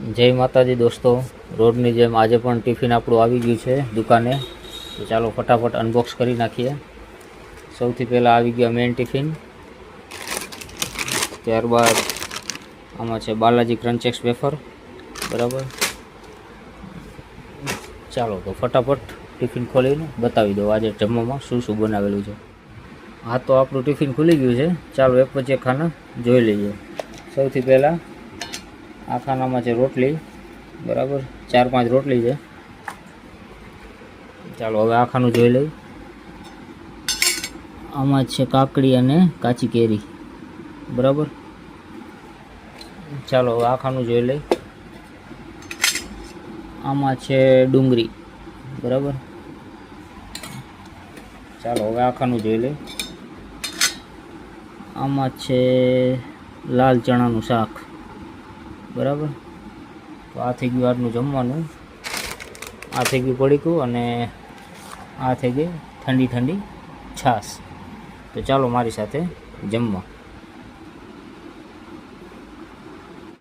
જય માતાજી દોસ્તો, રોજની જેમ આજે પણ ટિફિન આપણું આવી ગયું છે દુકાને. તો ચાલો ફટાફટ અનબોક્સ કરી નાખીએ. સૌથી પહેલાં આવી ગયા મેઇન ટિફિન, ત્યારબાદ આમાં છે બાલાજી ક્રન્ચેક્સ વેફર. બરાબર, ચાલો તો ફટાફટ ટિફિન ખોલીને બતાવી દો આજે જમવામાં શું શું બનાવેલું છે. હા, તો આપણું ટિફિન ખુલી ગયું છે. ચાલો એક પછી એક ખાના જોઈ લઈએ. સૌથી પહેલાં આ ખાનામાં છે રોટલી. બરાબર, 4-5 રોટલી છે. ચાલો હવે આ ખાનું જોઈ લઈ. આમાં છે કાકડી અને કાચી કેરી. બરાબર, ચાલો હવે આ ખાનું જોઈ લઈ. આમાં છે ડુંગળી. બરાબર, ચાલો હવે આ ખાનું જોઈ લઈ. આમાં છે લાલ ચણાનું શાક. બરાબર, તો આ થઈ ગયું આજનું જમવાનું. આ થઈ ગયું પડીકું અને આ થઈ ગઈ ઠંડી ઠંડી છાશ. તો ચાલો મારી સાથે જમવા.